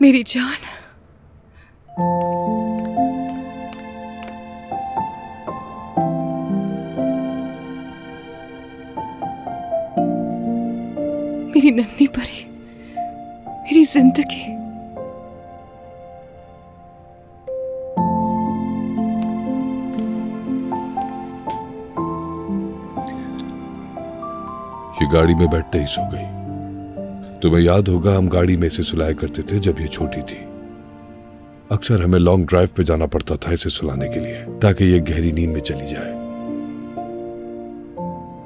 मेरी जान, मेरी नन्ही परी, मेरी जिंदगी। ये गाड़ी में बैठते ही सो गई। तुम्हें याद होगा, हम गाड़ी में इसे सुलाया करते थे जब ये छोटी थी। अक्सर हमें लॉन्ग ड्राइव पे जाना पड़ता था इसे सुलाने के लिए, ताकि ये गहरी नींद में चली जाए।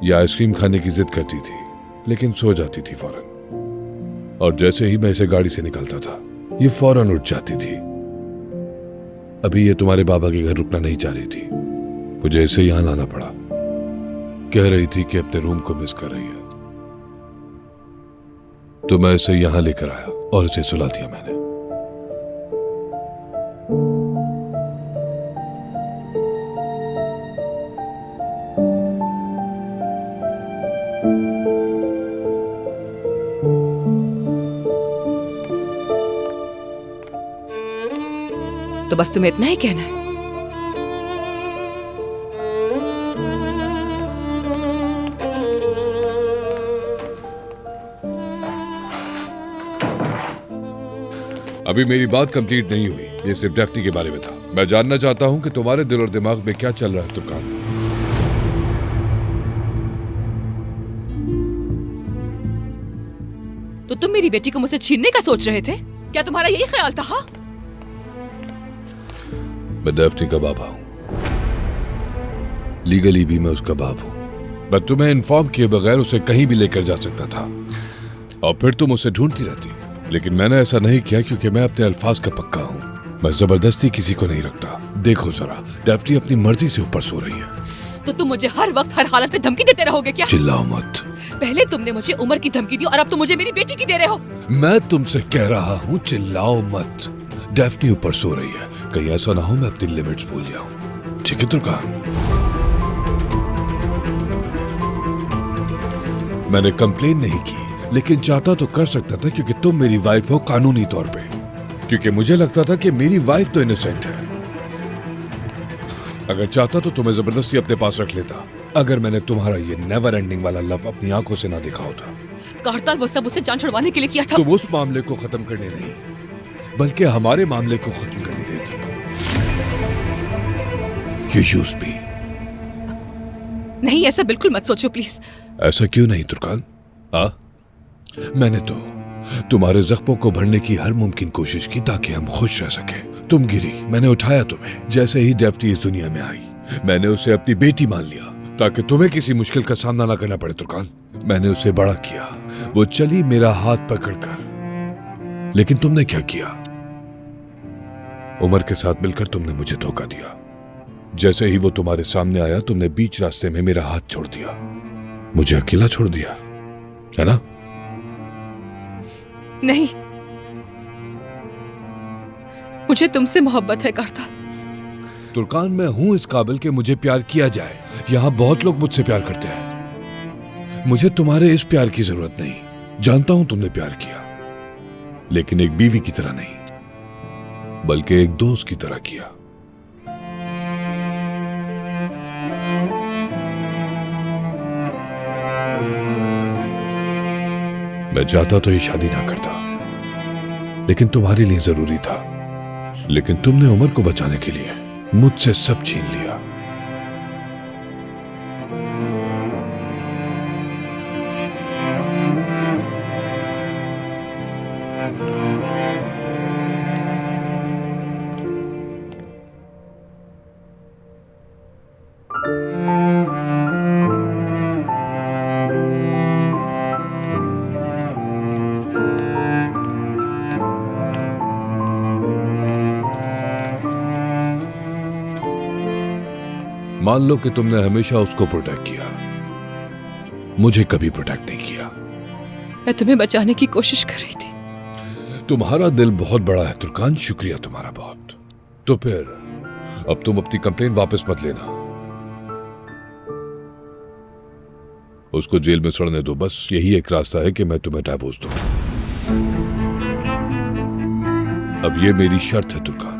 ये आइसक्रीम खाने की जिद करती थी, लेकिन सो जाती थी फौरन। और जैसे ही मैं इसे गाड़ी से निकालता था, ये फौरन उठ जाती थी। अभी ये तुम्हारे बाबा के घर रुकना नहीं चाह रही थी। मुझे इसे यहां लाना पड़ा। कह रही थी कि अपने रूम को मिस कर रही है, तो मैं इसे यहां लेकर आया और इसे सुला दिया मैंने। तो बस तुम्हें इतना ही कहना है? अभी मेरी बात कंप्लीट नहीं हुई। ये सिर्फ डेफ्नी के बारे में था। मैं जानना चाहता हूं कि तुम्हारे दिल और दिमाग में क्या चल रहा है तुर्कान। तो तुम मेरी बेटी को मुझसे छीनने का सोच रहे थे? क्या तुम्हारा यही ख्याल था? हाँ? मैं डेफ्नी का बाबा हूं, लीगली भी मैं उसका बाप हूं। मैं तुम्हें इन्फॉर्म किए बगैर उसे कहीं भी लेकर जा सकता था और फिर तुम उसे ढूंढती रहती, लेकिन मैंने ऐसा नहीं किया क्योंकि मैं अपने अल्फाज का पक्का हूं। मैं जबरदस्ती किसी को नहीं रखता। देखो जरा, डेफ्नी अपनी मर्जी से ऊपर सो रही है। तो तुम मुझे हर वक्त हर हालत में धमकी देते रहोगे क्या? चिल्लाओ मत। पहले तुमने मुझे उमर की धमकी दी और अब तुम मुझे मेरी बेटी की दे रहे हो। मैं तुमसे कह रहा हूं, चिल्लाओ मत। डेफ्नी ऊपर सो रही है, कहीं ऐसा ना हो मैं अपनी लिमिट्स भूल जाऊं। ठीक है तुर्कान? मैंने कंप्लेन नहीं की, लेकिन चाहता तो कर सकता था क्योंकि तुम मेरी वाइफ हो कानूनी तौर पे। क्योंकि मुझे लगता था कि मेरी वाइफ तो इनोसेंट है। अगर चाहता तो तुम्हें जबरदस्ती अपने पास रख लेता, अगर मैंने तुम्हारा ये नेवर एंडिंग वाला लव अपनी आंखों से ना देखा होता। कारताल वो सब उसे जान छुड़वाने के लिए किया था। तुम उस मामले को खत्म करने नहीं, बल्कि हमारे मामले को खत्म करने गई थी। You used me। नहीं, ऐसा बिल्कुल मत सोचो प्लीज। ऐसा क्यों नहीं तुर्कान? मैंने तो तुम्हारे जख्मों को भरने की हर मुमकिन कोशिश की ताकि हम खुश रह सके। तुम गिरी, मैंने उठाया तुम्हें। जैसे ही डेफ्नी इस दुनिया में आई, मैंने उसे अपनी बेटी मान लिया ताकि तुम्हें किसी मुश्किल का सामना ना करना पड़े तुर्कान। मैंने उसे बड़ा किया, वो चली मेरा हाथ पकड़कर। लेकिन तुमने क्या किया? उमर के साथ मिलकर तुमने मुझे धोखा दिया। जैसे ही वो तुम्हारे सामने आया, तुमने बीच रास्ते में मेरा हाथ छोड़ दिया, मुझे अकेला छोड़ दिया, है ना? नहीं, मुझे तुमसे मोहब्बत है कारताल। तुर्कान, मैं हूं इस काबिल कि मुझे प्यार किया जाए। यहां बहुत लोग मुझसे प्यार करते हैं। मुझे तुम्हारे इस प्यार की जरूरत नहीं। जानता हूं तुमने प्यार किया, लेकिन एक बीवी की तरह नहीं, बल्कि एक दोस्त की तरह किया। मैं चाहता तो ये शादी ना करता, लेकिन तुम्हारे लिए जरूरी था। लेकिन तुमने उमर को बचाने के लिए मुझसे सब छीन लिया। मान लो कि तुमने हमेशा उसको प्रोटेक्ट किया, मुझे कभी प्रोटेक्ट नहीं किया। मैं तुम्हें बचाने की कोशिश कर रही थी। तुम्हारा दिल बहुत बड़ा है तुर्कान, शुक्रिया तुम्हारा बहुत। तो फिर अब तुम अपनी कंप्लेन वापस मत लेना, उसको जेल में सड़ने दो। बस यही एक रास्ता है कि मैं तुम्हें डाइवोर्स दूं। अब ये मेरी शर्त है तुर्कान।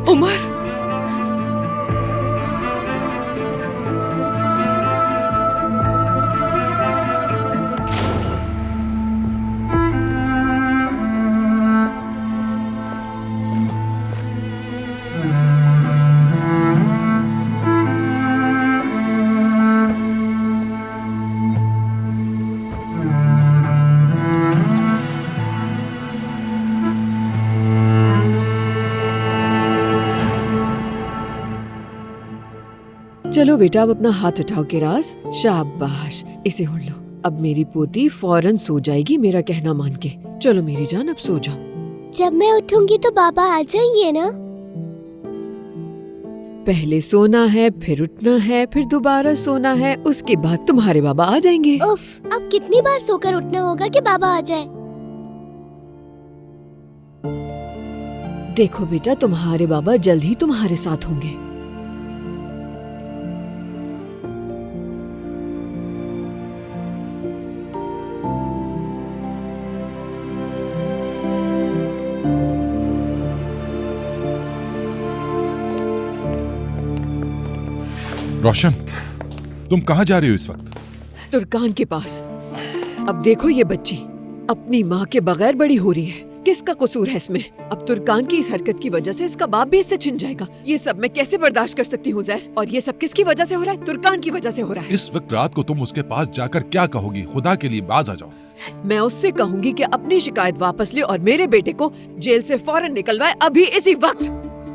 उमर, चलो बेटा, अब अपना हाथ उठाओ किरास। शाबाश, इसे ओढ़ लो। अब मेरी पोती फौरन सो जाएगी, मेरा कहना मान के। चलो मेरी जान, अब सो जाओ। जब मैं उठूंगी तो बाबा आ जाएंगे ना? पहले सोना है, फिर उठना है, फिर दोबारा सोना है, उसके बाद तुम्हारे बाबा आ जाएंगे। उफ, अब कितनी बार सोकर उठना होगा कि बाबा आ जाए? देखो बेटा, तुम्हारे बाबा जल्द ही तुम्हारे साथ होंगे। रोशन, तुम कहाँ जा रही हो इस वक्त? तुर्कान के पास। अब देखो, ये बच्ची अपनी माँ के बगैर बड़ी हो रही है। किसका कसूर है इसमें? अब तुर्कान की इस हरकत की वजह से इसका बाप भी इससे छिन जाएगा। ये सब मैं कैसे बर्दाश्त कर सकती हूँ ज़ैर? और ये सब किसकी वजह से हो रहा है? तुर्कान की वजह से हो रहा है। इस वक्त रात को तुम उसके पास जाकर क्या कहोगी? खुदा के लिए बाज आ जाओ। मैं उससे कहूंगी कि अपनी शिकायत वापस ले और मेरे बेटे को जेल से फौरन निकलवाए, अभी इसी वक्त।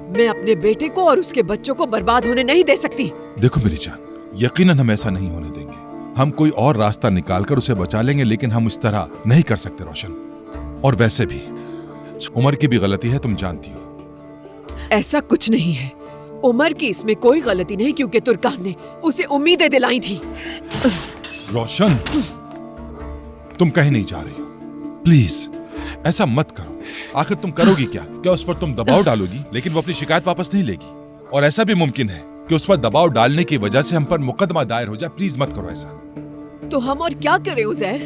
मैं अपने बेटे को और उसके बच्चों को बर्बाद होने नहीं दे सकती। देखो मेरी जान, यकीनन हम ऐसा नहीं होने देंगे। हम कोई और रास्ता निकालकर उसे बचा लेंगे, लेकिन हम इस तरह नहीं कर सकते रोशन। और वैसे भी उमर की भी गलती है, तुम जानती हो। ऐसा कुछ नहीं है, उमर की इसमें कोई गलती नहीं, क्योंकि तुर्कान ने उसे उम्मीदें दिलाई थी। रोशन, तुम कहीं नहीं जा रही हो। प्लीज ऐसा मत करो। आखिर तुम करोगी क्या? क्या उस पर तुम दबाव डालोगी लेकिन वो अपनी शिकायत वापस नहीं लेगी? और ऐसा भी मुमकिन है कि उस पर दबाव डालने की वजह से हम पर मुकदमा दायर हो जाए। प्लीज मत करो ऐसा। तो हम और क्या करें उज़ैर?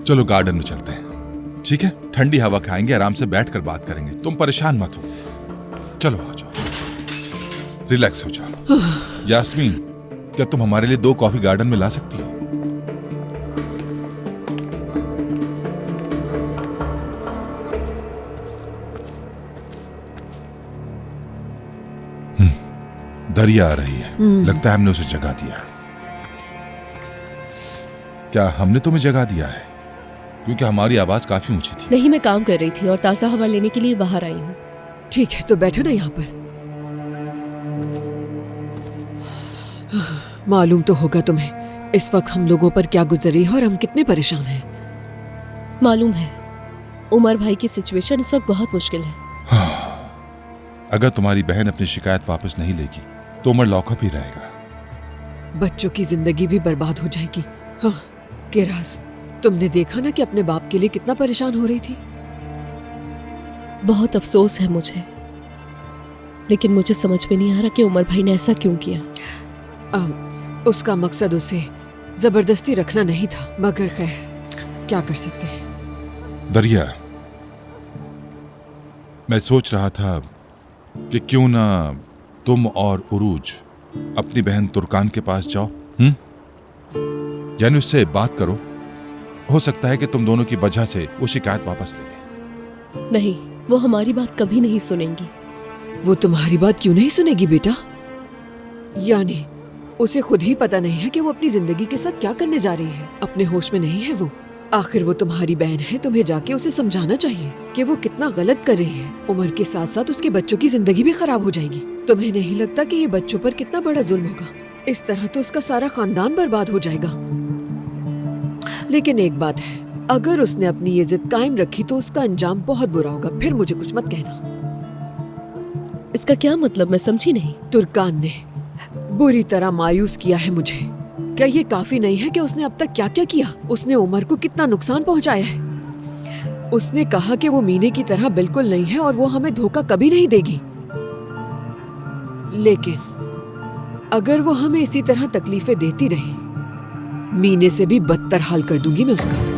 चलो गार्डन में चलते हैं, ठीक है? ठंडी हवा खाएंगे, आराम से बैठकर बात करेंगे। तुम परेशान मत हो। चलो आ जाओ, रिलैक्स हो जाओ। यास्मीन, क्या तुम हमारे लिए 2 कॉफी गार्डन में ला सकती हो? दरिया आ रही है, लगता है हमने उसे जगा दिया। क्या हमने तुम्हें जगा दिया है? क्योंकि हमारी आवाज काफी ऊंची थी। नहीं, मैं काम कर रही थी और ताज़ा हवा लेने के लिए बाहर आई हूँ। ठीक है, तो बैठो ना यहाँ पर। मालूम तो होगा तुम्हें इस वक्त हम लोगों पर क्या गुजरी है और हम कितने परेशान हैं। मालूम है, उमर भाई की सिचुएशन इस वक्त बहुत मुश्किल है। अगर तुम्हारी बहन अपनी शिकायत वापस नहीं लेगी तो उमर लॉकअप ही रहेगा। बच्चों की जिंदगी भी बर्बाद हो जाएगी। हाँ किराज, तुमने देखा ना कि अपने बाप के लिए कितना परेशान हो रही थी। बहुत अफसोस है मुझे, लेकिन मुझे समझ में नहीं आ रहा कि उमर भाई ने ऐसा क्यों किया। उसका मकसद उसे जबरदस्ती रखना नहीं था, मगर खैर क्या कर सकते हैं। दरिया, मैं सोच रहा था कि क्यों ना तुम और उरूज अपनी बहन तुर्कान के पास जाओ, यानी उससे बात करो। हो सकता है कि तुम दोनों की वजह से वो शिकायत वापस ले ले। नहीं, वो हमारी बात कभी नहीं सुनेंगी। वो तुम्हारी बात क्यों नहीं सुनेगी बेटा? यानी उसे खुद ही पता नहीं है कि वो अपनी जिंदगी के साथ क्या करने जा रही है। अपने होश में नहीं है वो। आखिर वो तुम्हारी बहन है, तुम्हें जाके उसे समझाना चाहिए कि वो कितना गलत कर रही है। उमर के साथ साथ उसके बच्चों की जिंदगी भी खराब हो जाएगी। तुम्हें नहीं लगता कि ये बच्चों पर कितना बड़ा जुल्म होगा? इस तरह तो उसका सारा खानदान बर्बाद हो जाएगा। लेकिन एक बात है, अगर उसने अपनी ये जिद कायम रखी तो उसका अंजाम बहुत बुरा होगा। फिर मुझे कुछ मत कहना। इसका क्या मतलब, मैं समझी नहीं। तुर्कान ने बुरी तरह मायूस किया है मुझे। क्या ये काफी नहीं है कि उसने अब तक क्या क्या किया? उसने उमर को कितना नुकसान पहुंचाया है। उसने कहा कि वो मीने की तरह बिल्कुल नहीं है और वो हमें धोखा कभी नहीं देगी। लेकिन अगर वो हमें इसी तरह तकलीफें देती रही, मीने से भी बदतर हाल कर दूंगी मैं उसका।